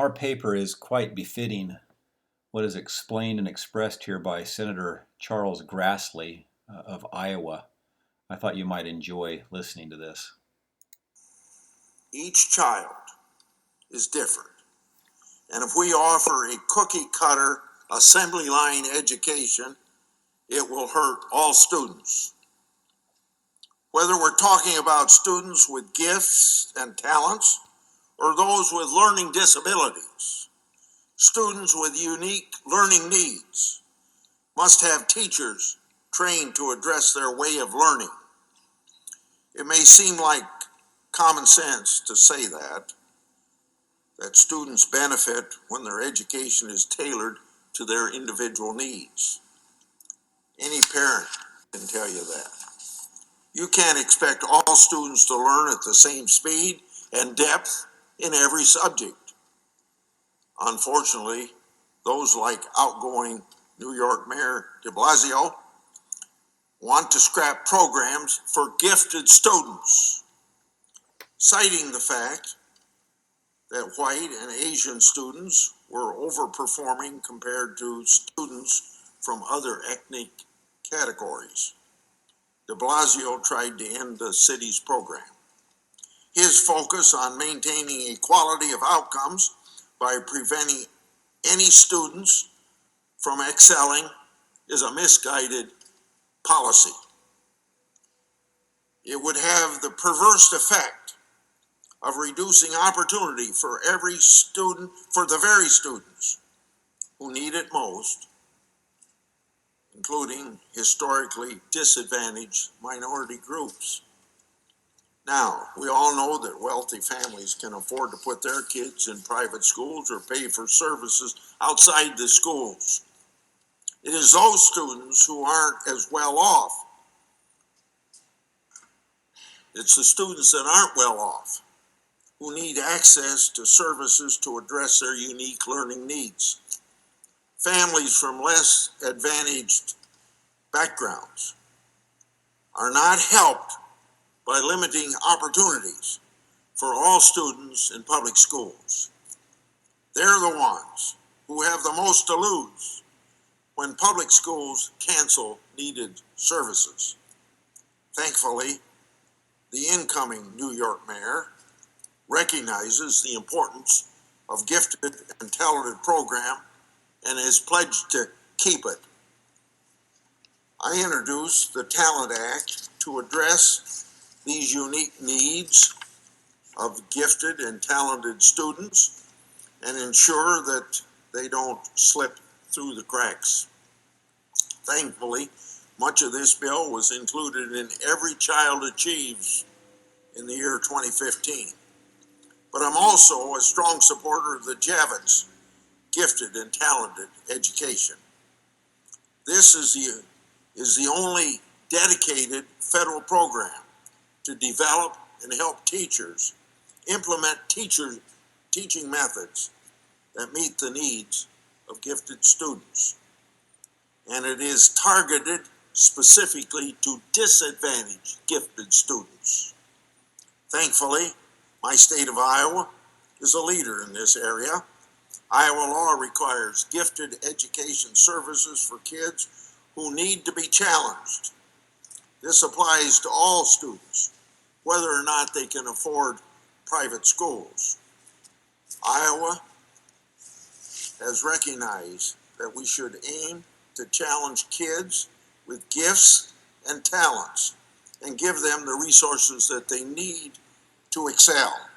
Our paper is quite befitting what is explained and expressed here by Senator Charles Grassley of Iowa. I thought you might enjoy listening to this. Each child is different. And if we offer a cookie cutter assembly line education, it will hurt all students. Whether we're talking about students with gifts and talents or those with learning disabilities, students with unique learning needs must have teachers trained to address their way of learning. It may seem like common sense to say that students benefit when their education is tailored to their individual needs. Any parent can tell you that. You can't expect all students to learn at the same speed and depth in every subject. Unfortunately, those like outgoing New York Mayor de Blasio want to scrap programs for gifted students, citing the fact that white and Asian students were overperforming compared to students from other ethnic categories. De Blasio tried to end the city's program. His focus on maintaining equality of outcomes by preventing any students from excelling is a misguided policy. It would have the perverse effect of reducing opportunity for every student, for the very students who need it most, including historically disadvantaged minority groups. Now, we all know that wealthy families can afford to put their kids in private schools or pay for services outside the schools. It is those students who aren't as well off. It's the students that aren't well off who need access to services to address their unique learning needs. Families from less advantaged backgrounds are not helped by limiting opportunities for all students in public schools. They're the ones who have the most to lose when public schools cancel needed services. Thankfully, the incoming New York mayor recognizes the importance of gifted and talented program and has pledged to keep it. I introduced the Talent Act to address these unique needs of gifted and talented students and ensure that they don't slip through the cracks. Thankfully, much of this bill was included in Every Child Achieves in the year 2015. But I'm also a strong supporter of the Javits Gifted and Talented Education. This is the only dedicated federal program to develop and help teachers implement teaching methods that meet the needs of gifted students. And it is targeted specifically to disadvantaged gifted students. Thankfully, my state of Iowa is a leader in this area. Iowa law requires gifted education services for kids who need to be challenged. This applies to all students, whether or not they can afford private schools. Iowa has recognized that we should aim to challenge kids with gifts and talents and give them the resources that they need to excel.